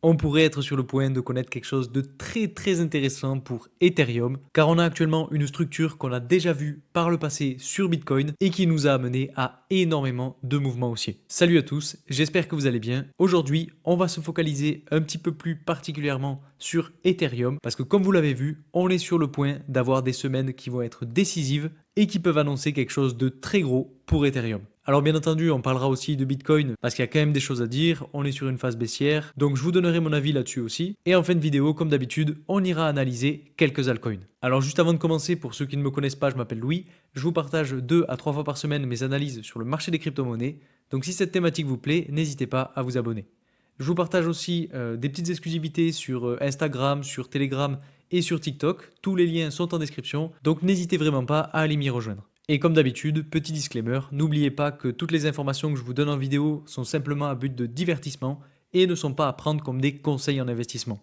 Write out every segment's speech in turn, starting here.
on pourrait être sur le point de connaître quelque chose de très intéressant pour Ethereum, car on a actuellement une structure qu'on a déjà vue par le passé sur Bitcoin et qui nous a amené à énormément de mouvements haussiers. Salut à tous, j'espère que vous allez bien. Aujourd'hui, on va se focaliser un petit peu plus particulièrement sur Ethereum, parce que comme vous l'avez vu, on est sur le point d'avoir des semaines qui vont être décisives et qui peuvent annoncer quelque chose de très gros pour Ethereum. Alors bien entendu, on parlera aussi de Bitcoin parce qu'il y a quand même des choses à dire, on est sur une phase baissière, donc je vous donnerai mon avis là-dessus aussi. Et en fin de vidéo, comme d'habitude, on ira analyser quelques altcoins. Alors juste avant de commencer, pour ceux qui ne me connaissent pas, je m'appelle Louis, je vous partage 2 à 3 fois par semaine mes analyses sur le marché des crypto-monnaies, donc si cette thématique vous plaît, n'hésitez pas à vous abonner. Je vous partage aussi des petites exclusivités sur Instagram, sur Telegram et sur TikTok, tous les liens sont en description, donc n'hésitez vraiment pas à aller m'y rejoindre. Et comme d'habitude, petit disclaimer, n'oubliez pas que toutes les informations que je vous donne en vidéo sont simplement à but de divertissement et ne sont pas à prendre comme des conseils en investissement.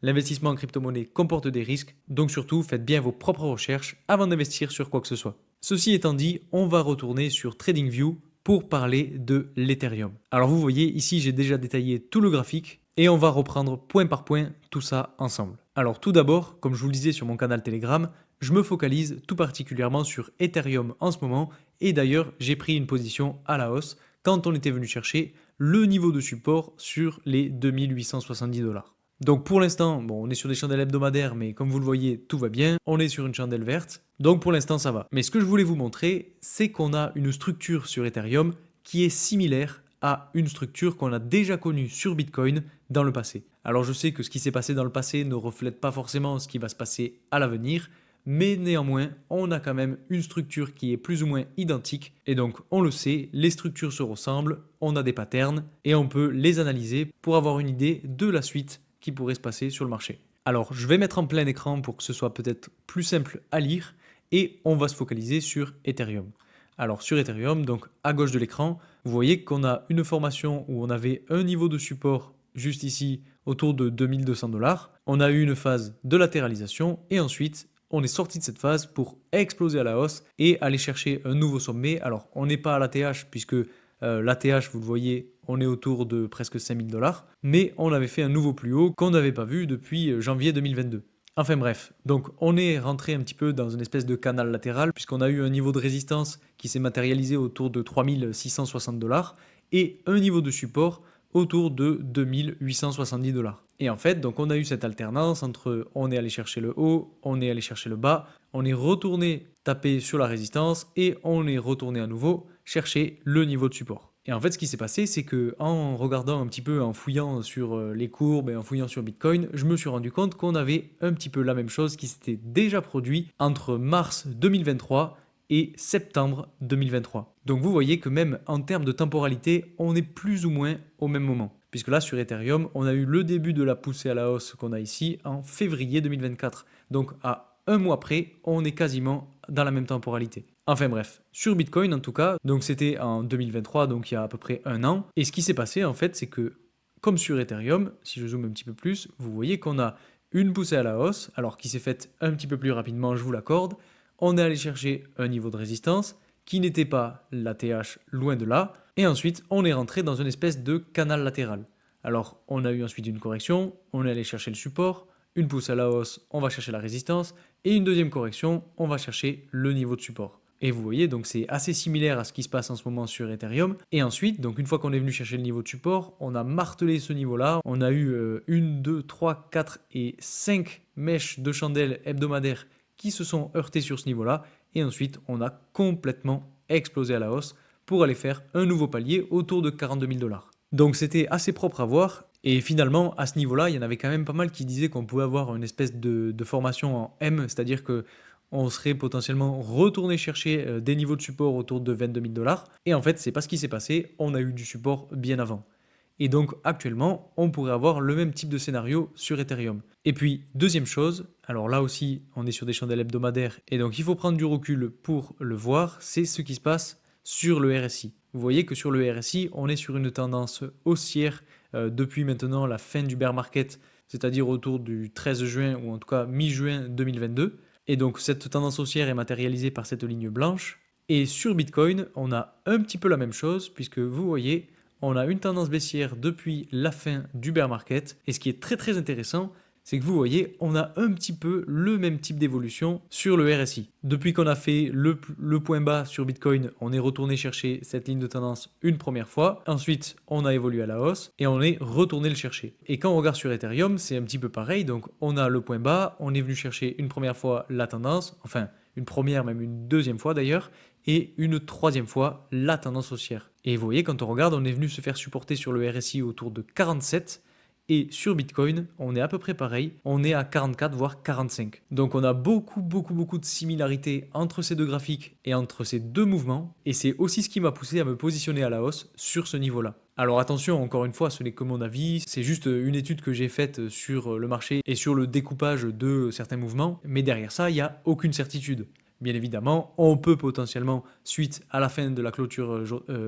L'investissement en crypto-monnaie comporte des risques, donc surtout faites bien vos propres recherches avant d'investir sur quoi que ce soit. Ceci étant dit, on va retourner sur TradingView pour parler de l'Ethereum. Alors vous voyez, ici j'ai déjà détaillé tout le graphique et on va reprendre point par point tout ça ensemble. Alors tout d'abord, comme je vous le disais sur mon canal Telegram, je me focalise tout particulièrement sur Ethereum en ce moment et d'ailleurs j'ai pris une position à la hausse quand on était venu chercher le niveau de support sur les 2870$. Donc pour l'instant, bon, on est sur des chandelles hebdomadaires, mais comme vous le voyez, tout va bien. On est sur une chandelle verte, donc pour l'instant ça va. Mais ce que je voulais vous montrer, c'est qu'on a une structure sur Ethereum qui est similaire à une structure qu'on a déjà connue sur Bitcoin dans le passé. Alors je sais que ce qui s'est passé dans le passé ne reflète pas forcément ce qui va se passer à l'avenir, mais néanmoins, on a quand même une structure qui est plus ou moins identique, et donc on le sait, les structures se ressemblent, on a des patterns, et on peut les analyser pour avoir une idée de la suite qui pourrait se passer sur le marché. Alors je vais mettre en plein écran pour que ce soit peut-être plus simple à lire, et on va se focaliser sur Ethereum. Alors sur Ethereum, donc à gauche de l'écran, vous voyez qu'on a une formation où on avait un niveau de support juste ici autour de 2200$. On a eu une phase de latéralisation et ensuite on est sorti de cette phase pour exploser à la hausse et aller chercher un nouveau sommet. Alors on n'est pas à l'ATH puisque l'ATH, vous le voyez, on est autour de presque 5000$, mais on avait fait un nouveau plus haut qu'on n'avait pas vu depuis janvier 2022. Enfin bref, donc on est rentré un petit peu dans une espèce de canal latéral puisqu'on a eu un niveau de résistance qui s'est matérialisé autour de 3660$ et un niveau de support autour de 2870$. Et en fait, donc on a eu cette alternance entre on est allé chercher le haut, on est allé chercher le bas, on est retourné taper sur la résistance et on est retourné à nouveau chercher le niveau de support. Et en fait, ce qui s'est passé, c'est que en regardant un petit peu, en fouillant sur les courbes et en fouillant sur Bitcoin, je me suis rendu compte qu'on avait un petit peu la même chose qui s'était déjà produit entre mars 2023 et septembre 2023. Donc vous voyez que même en termes de temporalité, on est plus ou moins au même moment. Puisque là, sur Ethereum, on a eu le début de la poussée à la hausse qu'on a ici en février 2024. Donc à un mois près, on est quasiment dans la même temporalité. Enfin bref, sur Bitcoin en tout cas, donc c'était en 2023, donc il y a à peu près un an. Et ce qui s'est passé en fait, c'est que comme sur Ethereum, si je zoome un petit peu plus, vous voyez qu'on a une poussée à la hausse, alors qui s'est faite un petit peu plus rapidement, je vous l'accorde. On est allé chercher un niveau de résistance qui n'était pas l'ATH, loin de là, et ensuite on est rentré dans une espèce de canal latéral. Alors on a eu ensuite une correction, on est allé chercher le support, une poussée à la hausse, on va chercher la résistance, et une deuxième correction, on va chercher le niveau de support. Et vous voyez, donc c'est assez similaire à ce qui se passe en ce moment sur Ethereum. Et ensuite, donc une fois qu'on est venu chercher le niveau de support, on a martelé ce niveau-là. On a eu 1, 2, 3, 4 et 5 mèches de chandelles hebdomadaires qui se sont heurtées sur ce niveau-là. Et ensuite, on a complètement explosé à la hausse pour aller faire un nouveau palier autour de 42 000$. Donc c'était assez propre à voir. Et finalement, à ce niveau-là, il y en avait quand même pas mal qui disaient qu'on pouvait avoir une espèce de formation en M, c'est-à-dire que on serait potentiellement retourné chercher des niveaux de support autour de 22 000$. Et en fait, c'est pas ce qui s'est passé, on a eu du support bien avant. Et donc actuellement, on pourrait avoir le même type de scénario sur Ethereum. Et puis, deuxième chose, alors là aussi, on est sur des chandelles hebdomadaires, et donc il faut prendre du recul pour le voir, c'est ce qui se passe sur le RSI. Vous voyez que sur le RSI, on est sur une tendance haussière depuis maintenant la fin du bear market, c'est-à-dire autour du 13 juin, ou en tout cas mi-juin 2022. Et donc cette tendance haussière est matérialisée par cette ligne blanche. Et sur Bitcoin, on a un petit peu la même chose, puisque vous voyez, on a une tendance baissière depuis la fin du bear market. Et ce qui est très très intéressant, c'est que vous voyez, on a un petit peu le même type d'évolution sur le RSI. Depuis qu'on a fait le point bas sur Bitcoin, on est retourné chercher cette ligne de tendance une première fois. Ensuite, on a évolué à la hausse et on est retourné le chercher. Et quand on regarde sur Ethereum, c'est un petit peu pareil. Donc, on a le point bas, on est venu chercher une première fois la tendance, enfin une première, même une deuxième fois d'ailleurs, et une troisième fois la tendance haussière. Et vous voyez, quand on regarde, on est venu se faire supporter sur le RSI autour de 47. Et sur Bitcoin, on est à peu près pareil, on est à 44 voire 45. Donc on a beaucoup de similarités entre ces deux graphiques et entre ces deux mouvements, et c'est aussi ce qui m'a poussé à me positionner à la hausse sur ce niveau-là. Alors attention, encore une fois, ce n'est que mon avis, c'est juste une étude que j'ai faite sur le marché et sur le découpage de certains mouvements, mais derrière ça, il n'y a aucune certitude. Bien évidemment, on peut potentiellement, suite à la fin de la clôture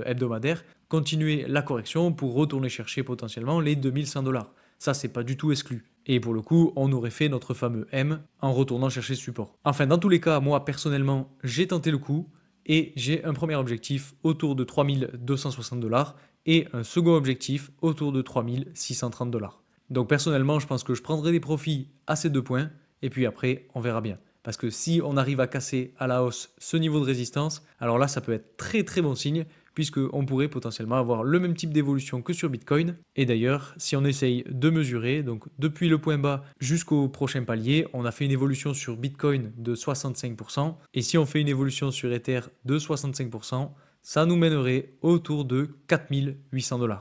hebdomadaire, continuer la correction pour retourner chercher potentiellement les 2100$. Ça, c'est pas du tout exclu. Et pour le coup, on aurait fait notre fameux M en retournant chercher ce support. Enfin, dans tous les cas, moi, personnellement, j'ai tenté le coup et j'ai un premier objectif autour de 3260$ et un second objectif autour de 3630$. Donc personnellement, je pense que je prendrai des profits à ces deux points et puis après, on verra bien. Parce que si on arrive à casser à la hausse ce niveau de résistance, alors là, ça peut être très très bon signe, puisqu'on pourrait potentiellement avoir le même type d'évolution que sur Bitcoin. Et d'ailleurs, si on essaye de mesurer, donc depuis le point bas jusqu'au prochain palier, on a fait une évolution sur Bitcoin de 65%. Et si on fait une évolution sur Ether de 65%, ça nous mènerait autour de 4800$.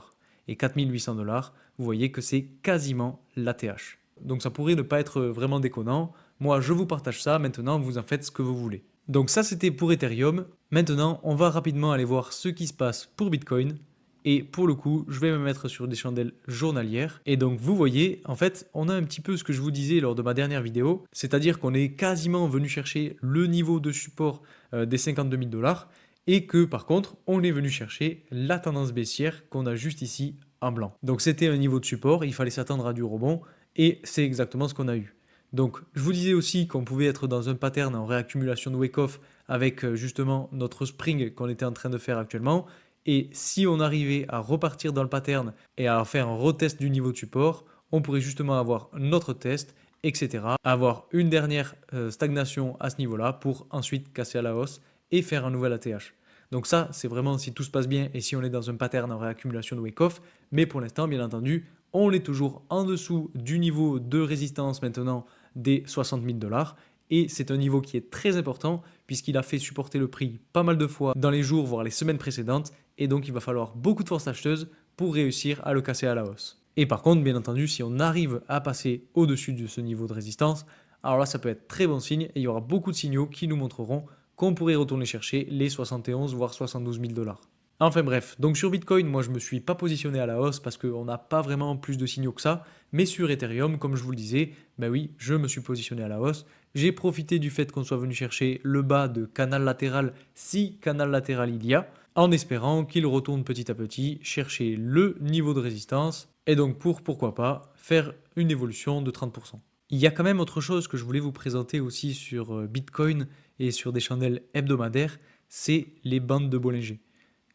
Et 4800$, vous voyez que c'est quasiment l'ATH. Donc ça pourrait ne pas être vraiment déconnant. Moi, je vous partage ça. Maintenant, vous en faites ce que vous voulez. Donc ça, c'était pour Ethereum. Maintenant, on va rapidement aller voir ce qui se passe pour Bitcoin. Et pour le coup, je vais me mettre sur des chandelles journalières. Et donc, vous voyez, en fait, on a un petit peu ce que je vous disais lors de ma dernière vidéo. C'est-à-dire qu'on est quasiment venu chercher le niveau de support des 52 000$. Et que, par contre, on est venu chercher la tendance baissière qu'on a juste ici en blanc. Donc, c'était un niveau de support. Il fallait s'attendre à du rebond. Et c'est exactement ce qu'on a eu. Donc, je vous disais aussi qu'on pouvait être dans un pattern en réaccumulation de wake-off avec justement notre spring qu'on était en train de faire actuellement. Et si on arrivait à repartir dans le pattern et à faire un retest du niveau de support, on pourrait justement avoir notre test, etc. Avoir une dernière stagnation à ce niveau-là pour ensuite casser à la hausse et faire un nouvel ATH. Donc ça, c'est vraiment si tout se passe bien et si on est dans un pattern en réaccumulation de wake-off. Mais pour l'instant, bien entendu, on est toujours en dessous du niveau de résistance maintenant des 60 000$. Et c'est un niveau qui est très important puisqu'il a fait supporter le prix pas mal de fois dans les jours, voire les semaines précédentes. Et donc, il va falloir beaucoup de force acheteuse pour réussir à le casser à la hausse. Et par contre, bien entendu, si on arrive à passer au-dessus de ce niveau de résistance, alors là, ça peut être très bon signe et il y aura beaucoup de signaux qui nous montreront qu'on pourrait retourner chercher les 71 voire 72 000$. Enfin bref, donc sur Bitcoin, moi je me suis pas positionné à la hausse parce qu'on n'a pas vraiment plus de signaux que ça, mais sur Ethereum, comme je vous le disais, ben oui, je me suis positionné à la hausse. J'ai profité du fait qu'on soit venu chercher le bas de canal latéral, si canal latéral il y a, en espérant qu'il retourne petit à petit chercher le niveau de résistance, et donc pourquoi pas, faire une évolution de 30%. Il y a quand même autre chose que je voulais vous présenter aussi sur Bitcoin et sur des chandelles hebdomadaires, c'est les bandes de Bollinger.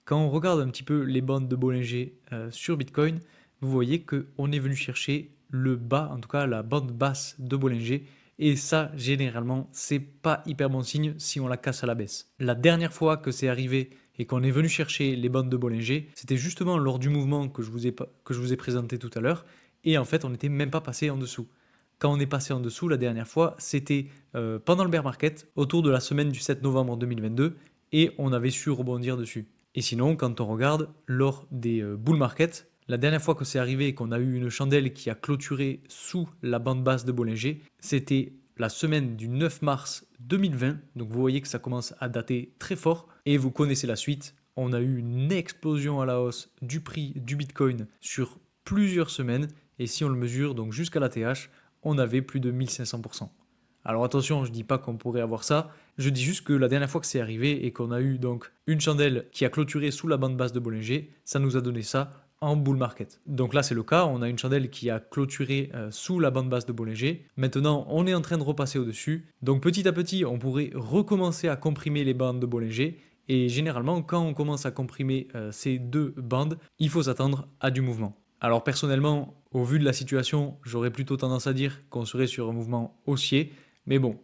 Quand on regarde un petit peu les bandes de Bollinger sur Bitcoin, vous voyez qu'on est venu chercher le bas, en tout cas la bande basse de Bollinger. Et ça, généralement, c'est pas hyper bon signe si on la casse à la baisse. La dernière fois que c'est arrivé et qu'on est venu chercher les bandes de Bollinger, c'était justement lors du mouvement que je vous ai présenté tout à l'heure. Et en fait, on n'était même pas passé en dessous. Quand on est passé en dessous la dernière fois, c'était pendant le bear market, autour de la semaine du 7 novembre 2022, et on avait su rebondir dessus. Et sinon, quand on regarde lors des bull markets, la dernière fois que c'est arrivé et qu'on a eu une chandelle qui a clôturé sous la bande basse de Bollinger, c'était la semaine du 9 mars 2020. Donc vous voyez que ça commence à dater très fort. Et vous connaissez la suite. On a eu une explosion à la hausse du prix du Bitcoin sur plusieurs semaines. Et si on le mesure, donc jusqu'à l'ATH, on avait plus de 1500%. Alors attention, je ne dis pas qu'on pourrait avoir ça, je dis juste que la dernière fois que c'est arrivé et qu'on a eu donc une chandelle qui a clôturé sous la bande basse de Bollinger, ça nous a donné ça en bull market. Donc là c'est le cas, on a une chandelle qui a clôturé sous la bande basse de Bollinger. Maintenant on est en train de repasser au-dessus, donc petit à petit on pourrait recommencer à comprimer les bandes de Bollinger Et généralement, quand on commence à comprimer ces deux bandes, il faut s'attendre à du mouvement. Alors personnellement, au vu de la situation, j'aurais plutôt tendance à dire qu'on serait sur un mouvement haussier, mais bon,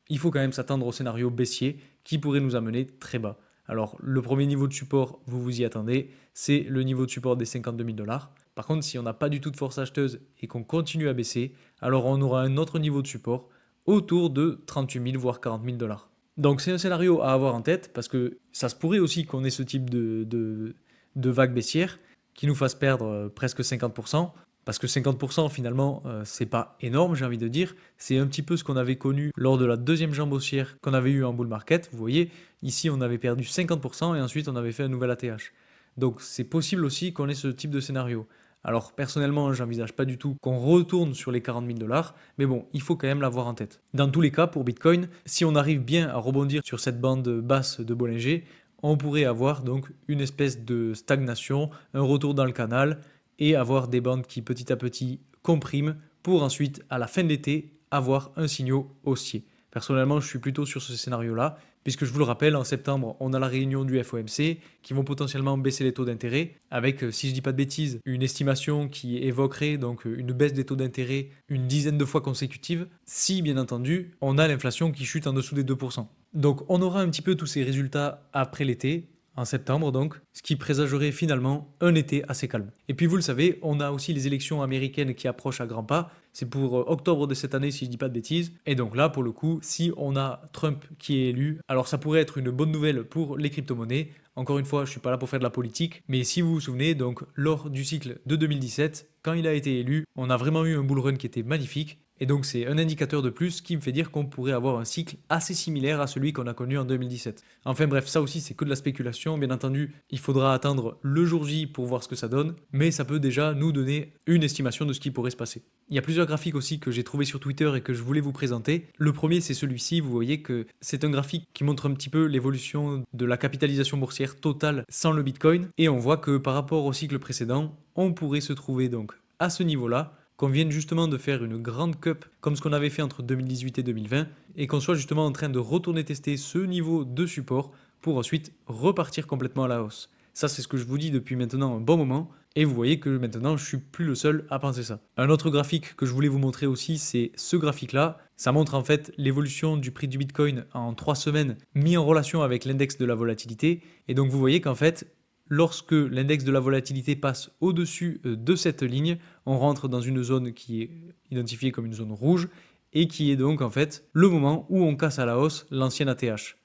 il faut quand même s'attendre au scénario baissier qui pourrait nous amener très bas. Alors le premier niveau de support, vous vous y attendez, c'est le niveau de support des 52 000 dollars. Par contre, si on n'a pas du tout de force acheteuse et qu'on continue à baisser, alors on aura un autre niveau de support autour de 38 000 voire 40 000 dollars. Donc c'est un scénario à avoir en tête parce que ça se pourrait aussi qu'on ait ce type de vague baissière qui nous fasse perdre presque 50%. Parce que 50% finalement, c'est pas énorme, j'ai envie de dire. C'est un petit peu ce qu'on avait connu lors de la deuxième jambe haussière qu'on avait eu en bull market. Vous voyez, ici on avait perdu 50% et ensuite on avait fait un nouvel ATH. Donc c'est possible aussi qu'on ait ce type de scénario. Alors personnellement, j'envisage pas du tout qu'on retourne sur les 40 000 dollars, mais bon, il faut quand même l'avoir en tête. Dans tous les cas, pour Bitcoin, si on arrive bien à rebondir sur cette bande basse de Bollinger, on pourrait avoir donc une espèce de stagnation, un retour dans le canal et avoir des bandes qui petit à petit compriment pour ensuite, à la fin de l'été, avoir un signal haussier. Personnellement, je suis plutôt sur ce scénario-là, puisque je vous le rappelle, en septembre, on a la réunion du FOMC qui vont potentiellement baisser les taux d'intérêt, avec, si je dis pas de bêtises, une estimation qui évoquerait donc une baisse des taux d'intérêt une dizaine de fois consécutive, si bien entendu, on a l'inflation qui chute en dessous des 2%. Donc on aura un petit peu tous ces résultats après l'été, en septembre donc, ce qui présagerait finalement un été assez calme. Et puis vous le savez, on a aussi les élections américaines qui approchent à grands pas, c'est pour octobre de cette année si je dis pas de bêtises, et donc là pour le coup, si on a Trump qui est élu, alors ça pourrait être une bonne nouvelle pour les crypto-monnaies. Encore une fois, je suis pas là pour faire de la politique, mais si vous vous souvenez, donc lors du cycle de 2017, quand il a été élu, on a vraiment eu un bull run qui était magnifique. Et donc c'est un indicateur de plus qui me fait dire qu'on pourrait avoir un cycle assez similaire à celui qu'on a connu en 2017. Enfin bref, ça aussi c'est que de la spéculation, bien entendu, il faudra attendre le jour J pour voir ce que ça donne, mais ça peut déjà nous donner une estimation de ce qui pourrait se passer. Il y a plusieurs graphiques aussi que j'ai trouvé sur Twitter et que je voulais vous présenter. Le premier c'est celui-ci, vous voyez que c'est un graphique qui montre un petit peu l'évolution de la capitalisation boursière totale sans le Bitcoin, et on voit que par rapport au cycle précédent, on pourrait se trouver donc à ce niveau-là, qu'on vienne justement de faire une grande cup comme ce qu'on avait fait entre 2018 et 2020 et qu'on soit justement en train de retourner tester ce niveau de support pour ensuite repartir complètement à la hausse. Ça, c'est ce que je vous dis depuis maintenant un bon moment et vous voyez que maintenant je suis plus le seul à penser ça. Un autre graphique que je voulais vous montrer aussi, c'est ce graphique-là. Ça montre en fait l'évolution du prix du Bitcoin en 3 semaines mis en relation avec l'index de la volatilité. Et donc vous voyez qu'en fait, lorsque l'index de la volatilité passe au-dessus de cette ligne, on rentre dans une zone qui est identifiée comme une zone rouge et qui est donc en fait le moment où on casse à la hausse l'ancien ATH.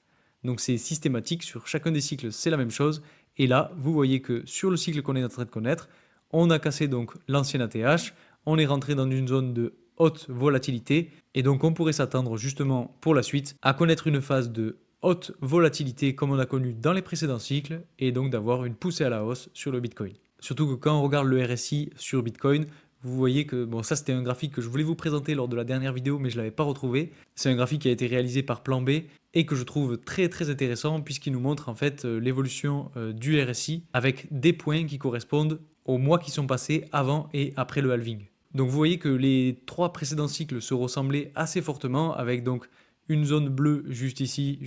Donc c'est systématique, sur chacun des cycles c'est la même chose. Et là, vous voyez que sur le cycle qu'on est en train de connaître, on a cassé donc l'ancien ATH, on est rentré dans une zone de haute volatilité et donc on pourrait s'attendre justement pour la suite à connaître une phase de haute volatilité comme on a connu dans les précédents cycles et donc d'avoir une poussée à la hausse sur le Bitcoin. Surtout que quand on regarde le RSI sur Bitcoin, vous voyez que, bon ça c'était un graphique que je voulais vous présenter lors de la dernière vidéo mais je ne l'avais pas retrouvé. C'est un graphique qui a été réalisé par Plan B et que je trouve très très intéressant puisqu'il nous montre en fait l'évolution du RSI avec des points qui correspondent aux mois qui sont passés avant et après le halving. Donc vous voyez que les 3 précédents cycles se ressemblaient assez fortement avec donc une zone bleue juste ici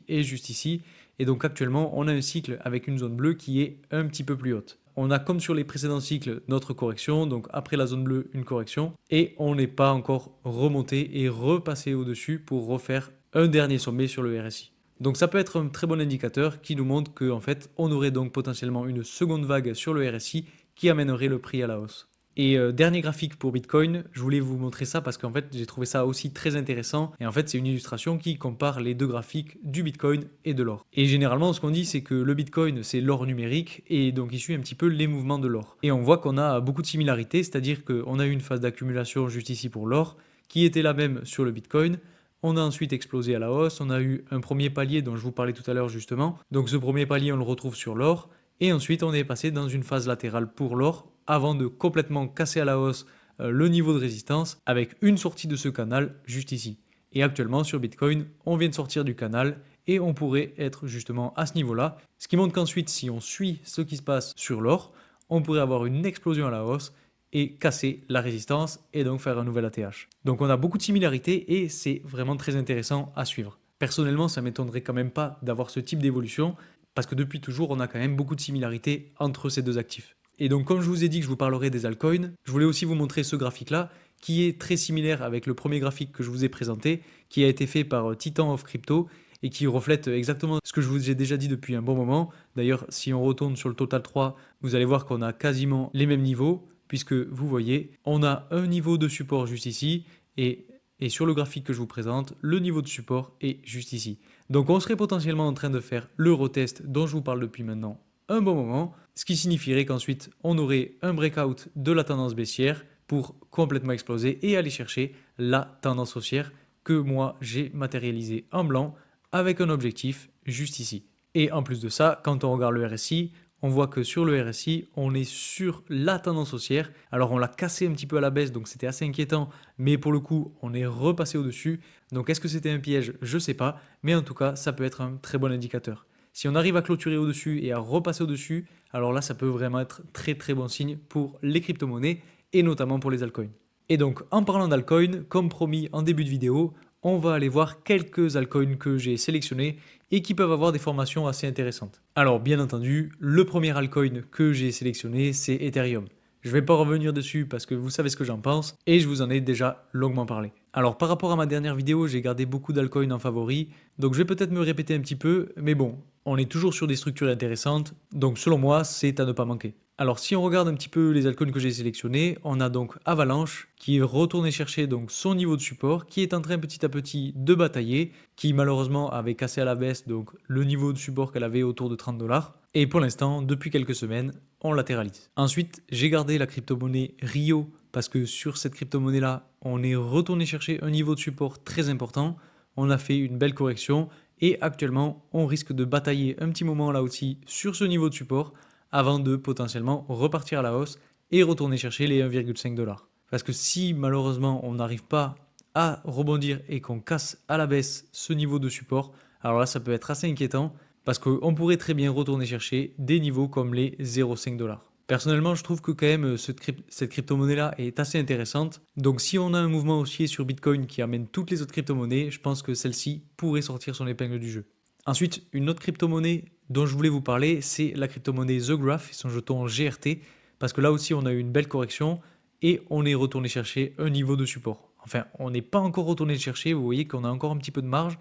et juste ici. Et donc actuellement, on a un cycle avec une zone bleue qui est un petit peu plus haute. On a comme sur les précédents cycles notre correction, donc après la zone bleue, une correction. Et on n'est pas encore remonté et repassé au-dessus pour refaire un dernier sommet sur le RSI. Donc ça peut être un très bon indicateur qui nous montre qu'en fait, on aurait donc potentiellement une seconde vague sur le RSI qui amènerait le prix à la hausse. Et dernier graphique pour Bitcoin, je voulais vous montrer ça parce qu'en fait j'ai trouvé ça aussi très intéressant et en fait c'est une illustration qui compare les deux graphiques du Bitcoin et de l'or. Et généralement ce qu'on dit c'est que le Bitcoin c'est l'or numérique et donc il suit un petit peu les mouvements de l'or. Et on voit qu'on a beaucoup de similarités, c'est-à-dire qu'on a eu une phase d'accumulation juste ici pour l'or qui était la même sur le Bitcoin. On a ensuite explosé à la hausse, on a eu un premier palier dont je vous parlais tout à l'heure justement. Donc ce premier palier on le retrouve sur l'or et ensuite on est passé dans une phase latérale pour l'or avant de complètement casser à la hausse le niveau de résistance avec une sortie de ce canal juste ici. Et actuellement sur Bitcoin, on vient de sortir du canal et on pourrait être justement à ce niveau-là. Ce qui montre qu'ensuite, si on suit ce qui se passe sur l'or, on pourrait avoir une explosion à la hausse et casser la résistance et donc faire un nouvel ATH. Donc on a beaucoup de similarités et c'est vraiment très intéressant à suivre. Personnellement, ça ne m'étonnerait quand même pas d'avoir ce type d'évolution parce que depuis toujours, on a quand même beaucoup de similarités entre ces deux actifs. Et donc, comme je vous ai dit que je vous parlerai des altcoins, je voulais aussi vous montrer ce graphique-là, qui est très similaire avec le premier graphique que je vous ai présenté, qui a été fait par Titan of Crypto, et qui reflète exactement ce que je vous ai déjà dit depuis un bon moment. D'ailleurs, si on retourne sur le Total 3, vous allez voir qu'on a quasiment les mêmes niveaux, puisque vous voyez, on a un niveau de support juste ici, et sur le graphique que je vous présente, le niveau de support est juste ici. Donc on serait potentiellement en train de faire le retest dont je vous parle depuis maintenant un bon moment, ce qui signifierait qu'ensuite on aurait un breakout de la tendance baissière pour complètement exploser et aller chercher la tendance haussière que moi j'ai matérialisée en blanc avec un objectif juste ici. Et en plus de ça, quand on regarde le RSI, on voit que sur le RSI, on est sur la tendance haussière. Alors on l'a cassé un petit peu à la baisse, donc c'était assez inquiétant, mais pour le coup, on est repassé au-dessus. Donc est-ce que c'était un piège? Je ne sais pas, mais en tout cas, ça peut être un très bon indicateur. Si on arrive à clôturer au-dessus et à repasser au-dessus, alors là, ça peut vraiment être très très bon signe pour les crypto-monnaies et notamment pour les altcoins. Et donc, en parlant d'altcoins, comme promis en début de vidéo, on va aller voir quelques altcoins que j'ai sélectionnés et qui peuvent avoir des formations assez intéressantes. Alors, bien entendu, le premier altcoin que j'ai sélectionné, c'est Ethereum. Je ne vais pas revenir dessus parce que vous savez ce que j'en pense et je vous en ai déjà longuement parlé. Alors, par rapport à ma dernière vidéo, j'ai gardé beaucoup d'altcoins en favori, donc je vais peut-être me répéter un petit peu, mais bon, on est toujours sur des structures intéressantes, donc selon moi, c'est à ne pas manquer. Alors si on regarde un petit peu les altcoins que j'ai sélectionnés, on a donc Avalanche qui est retourné chercher donc son niveau de support, qui est en train petit à petit de batailler, qui malheureusement avait cassé à la baisse donc le niveau de support qu'elle avait autour de 30 $. Et pour l'instant, depuis quelques semaines, on latéralise. Ensuite, j'ai gardé la crypto-monnaie Rio parce que sur cette crypto-monnaie-là, on est retourné chercher un niveau de support très important. On a fait une belle correction et actuellement, on risque de batailler un petit moment là aussi sur ce niveau de support avant de potentiellement repartir à la hausse et retourner chercher les 1,5 $. Parce que si malheureusement on n'arrive pas à rebondir et qu'on casse à la baisse ce niveau de support, alors là ça peut être assez inquiétant parce qu'on pourrait très bien retourner chercher des niveaux comme les 0,5 $. Personnellement, je trouve que quand même cette crypto-monnaie-là est assez intéressante. Donc si on a un mouvement haussier sur Bitcoin qui amène toutes les autres crypto-monnaies, je pense que celle-ci pourrait sortir son épingle du jeu. Ensuite, une autre crypto-monnaie dont je voulais vous parler, c'est la crypto-monnaie The Graph et son jeton GRT, parce que là aussi on a eu une belle correction et on est retourné chercher un niveau de support. Enfin, on n'est pas encore retourné le chercher, vous voyez qu'on a encore un petit peu de marge.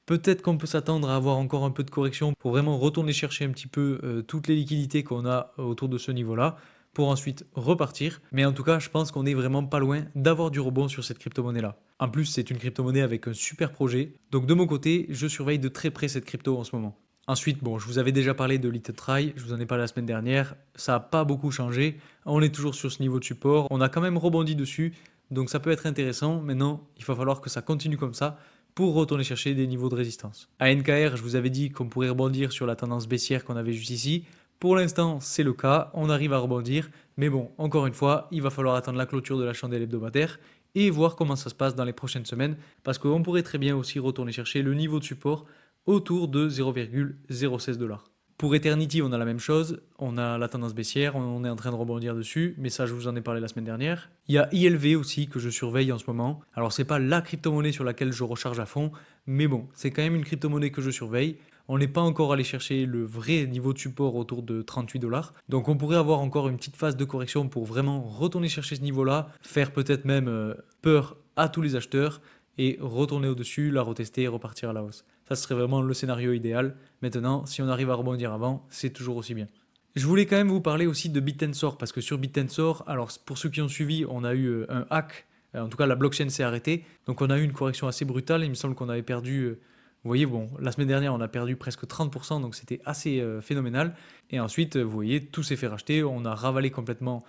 Peut-être qu'on peut s'attendre à avoir encore un peu de correction pour vraiment retourner chercher un petit peu toutes les liquidités qu'on a autour de ce niveau-là pour ensuite repartir. Mais en tout cas, je pense qu'on est vraiment pas loin d'avoir du rebond sur cette crypto-monnaie-là. En plus, c'est une crypto-monnaie avec un super projet. Donc de mon côté, je surveille de très près cette crypto en ce moment. Ensuite, bon, je vous avais déjà parlé de Little Try, je vous en ai parlé la semaine dernière, ça n'a pas beaucoup changé, on est toujours sur ce niveau de support, on a quand même rebondi dessus, donc ça peut être intéressant. Maintenant, il va falloir que ça continue comme ça pour retourner chercher des niveaux de résistance. À NKR, je vous avais dit qu'on pourrait rebondir sur la tendance baissière qu'on avait juste ici. Pour l'instant, c'est le cas, on arrive à rebondir, mais bon, encore une fois, il va falloir attendre la clôture de la chandelle hebdomadaire et voir comment ça se passe dans les prochaines semaines, parce qu'on pourrait très bien aussi retourner chercher le niveau de support autour de 0,016 $. Pour Eternity, on a la même chose, on a la tendance baissière, on est en train de rebondir dessus, mais ça je vous en ai parlé la semaine dernière. Il y a ILV aussi que je surveille en ce moment. Alors c'est pas la crypto-monnaie sur laquelle je recharge à fond, mais bon, c'est quand même une crypto-monnaie que je surveille. On n'est pas encore allé chercher le vrai niveau de support autour de 38 $. Donc on pourrait avoir encore une petite phase de correction pour vraiment retourner chercher ce niveau-là, faire peut-être même peur à tous les acheteurs et retourner au-dessus, la retester et repartir à la hausse. Ça serait vraiment le scénario idéal. Maintenant, si on arrive à rebondir avant, c'est toujours aussi bien. Je voulais quand même vous parler aussi de BitTensor, parce que sur BitTensor, alors pour ceux qui ont suivi, on a eu un hack, en tout cas la blockchain s'est arrêtée, donc on a eu une correction assez brutale, il me semble qu'on avait perdu, vous voyez, bon, la semaine dernière on a perdu presque 30%, donc c'était assez phénoménal, et ensuite, vous voyez, tout s'est fait racheter, on a ravalé complètement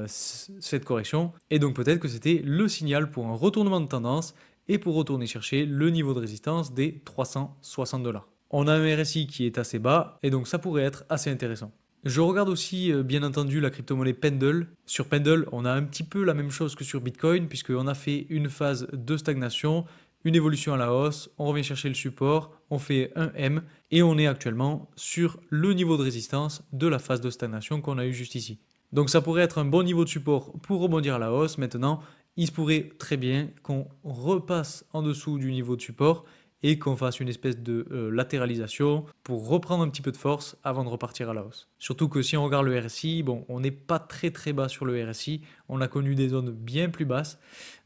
cette correction, et donc peut-être que c'était le signal pour un retournement de tendance, et pour retourner chercher le niveau de résistance des 360 $. On a un RSI qui est assez bas et donc ça pourrait être assez intéressant. Je regarde aussi bien entendu la crypto-monnaie Pendle. Sur Pendle, on a un petit peu la même chose que sur Bitcoin puisqu'on a fait une phase de stagnation, une évolution à la hausse, on revient chercher le support, on fait un M et on est actuellement sur le niveau de résistance de la phase de stagnation qu'on a eu juste ici. Donc ça pourrait être un bon niveau de support pour rebondir à la hausse. Maintenant, il se pourrait très bien qu'on repasse en dessous du niveau de support et qu'on fasse une espèce de latéralisation pour reprendre un petit peu de force avant de repartir à la hausse. Surtout que si on regarde le RSI, bon, on n'est pas très très bas sur le RSI, on a connu des zones bien plus basses.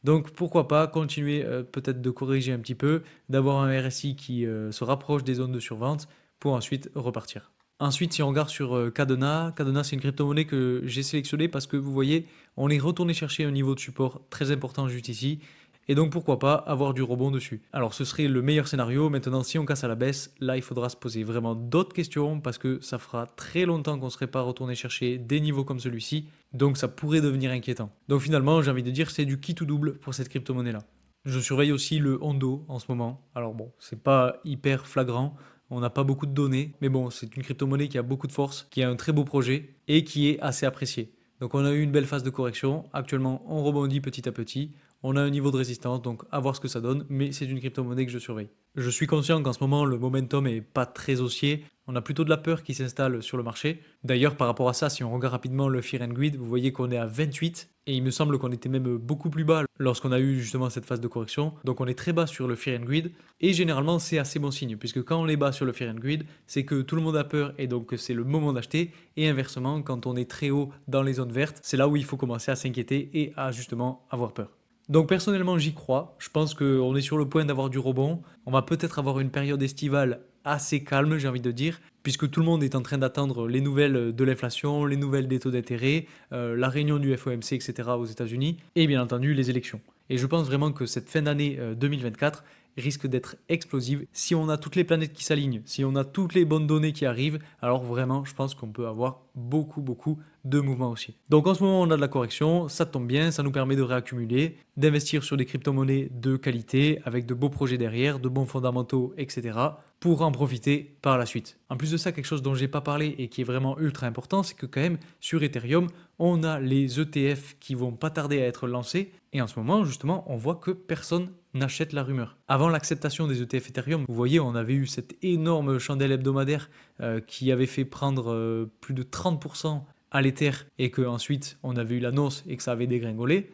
Donc pourquoi pas continuer peut-être de corriger un petit peu, d'avoir un RSI qui se rapproche des zones de survente pour ensuite repartir. Ensuite, si on regarde sur Cadena, Cadena c'est une crypto-monnaie que j'ai sélectionnée parce que vous voyez, on est retourné chercher un niveau de support très important juste ici. Et donc pourquoi pas avoir du rebond dessus. Alors ce serait le meilleur scénario. Maintenant, si on casse à la baisse, là il faudra se poser vraiment d'autres questions parce que ça fera très longtemps qu'on ne serait pas retourné chercher des niveaux comme celui-ci. Donc ça pourrait devenir inquiétant. Donc finalement, j'ai envie de dire c'est du qui tout double pour cette crypto-monnaie-là. Je surveille aussi le Hondo en ce moment. Alors bon, c'est pas hyper flagrant. On n'a pas beaucoup de données, mais bon, c'est une crypto-monnaie qui a beaucoup de force, qui a un très beau projet et qui est assez appréciée. Donc on a eu une belle phase de correction. Actuellement, on rebondit petit à petit. On a un niveau de résistance, donc à voir ce que ça donne, mais c'est une crypto-monnaie que je surveille. Je suis conscient qu'en ce moment, le momentum est pas très haussier. On a plutôt de la peur qui s'installe sur le marché. D'ailleurs, par rapport à ça, si on regarde rapidement le Fear and Greed, vous voyez qu'on est à 28 et il me semble qu'on était même beaucoup plus bas lorsqu'on a eu justement cette phase de correction. Donc on est très bas sur le Fear and Greed et généralement c'est assez bon signe puisque quand on est bas sur le Fear and Greed, c'est que tout le monde a peur et donc c'est le moment d'acheter, et inversement, quand on est très haut dans les zones vertes, c'est là où il faut commencer à s'inquiéter et à justement avoir peur. Donc personnellement j'y crois, je pense qu'on est sur le point d'avoir du rebond, on va peut-être avoir une période estivale assez calme j'ai envie de dire, puisque tout le monde est en train d'attendre les nouvelles de l'inflation, les nouvelles des taux d'intérêt, la réunion du FOMC etc. aux États-Unis, et bien entendu les élections. Et je pense vraiment que cette fin d'année 2024 risque d'être explosive. Si on a toutes les planètes qui s'alignent, si on a toutes les bonnes données qui arrivent, alors vraiment, je pense qu'on peut avoir beaucoup de mouvements aussi. Donc en ce moment, on a de la correction, ça tombe bien, ça nous permet de réaccumuler, d'investir sur des crypto-monnaies de qualité, avec de beaux projets derrière, de bons fondamentaux, etc., pour en profiter par la suite. En plus de ça, quelque chose dont j'ai pas parlé et qui est vraiment ultra important, c'est que quand même, sur Ethereum, on a les ETF qui vont pas tarder à être lancés, et en ce moment, justement, on voit que personne n'achète la rumeur. Avant l'acceptation des ETF Ethereum, vous voyez, on avait eu cette énorme chandelle hebdomadaire qui avait fait prendre plus de 30% à l'Ether et que ensuite on avait eu l'annonce et que ça avait dégringolé.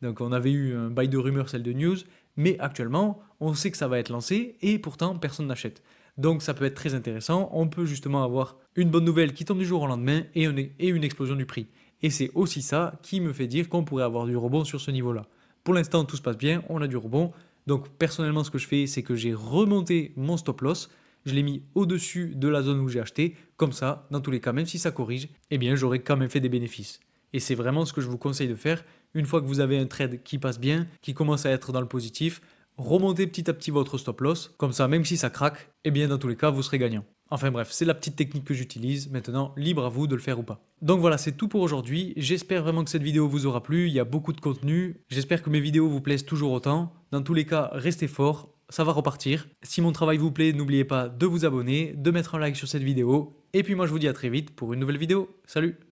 Donc on avait eu un bail de rumeur, celle de news, mais actuellement on sait que ça va être lancé et pourtant personne n'achète. Donc ça peut être très intéressant, on peut justement avoir une bonne nouvelle qui tombe du jour au lendemain et une explosion du prix. Et c'est aussi ça qui me fait dire qu'on pourrait avoir du rebond sur ce niveau-là. Pour l'instant tout se passe bien, on a du rebond. Donc personnellement ce que je fais c'est que j'ai remonté mon stop loss, je l'ai mis au-dessus de la zone où j'ai acheté, comme ça dans tous les cas même si ça corrige, eh bien j'aurai quand même fait des bénéfices. Et c'est vraiment ce que je vous conseille de faire. Une fois que vous avez un trade qui passe bien, qui commence à être dans le positif, remontez petit à petit votre stop loss, comme ça même si ça craque, eh bien dans tous les cas vous serez gagnant. Enfin bref, c'est la petite technique que j'utilise, maintenant libre à vous de le faire ou pas. Donc voilà, c'est tout pour aujourd'hui, j'espère vraiment que cette vidéo vous aura plu, il y a beaucoup de contenu, j'espère que mes vidéos vous plaisent toujours autant. Dans tous les cas, restez forts, ça va repartir. Si mon travail vous plaît, n'oubliez pas de vous abonner, de mettre un like sur cette vidéo, et puis moi je vous dis à très vite pour une nouvelle vidéo. Salut!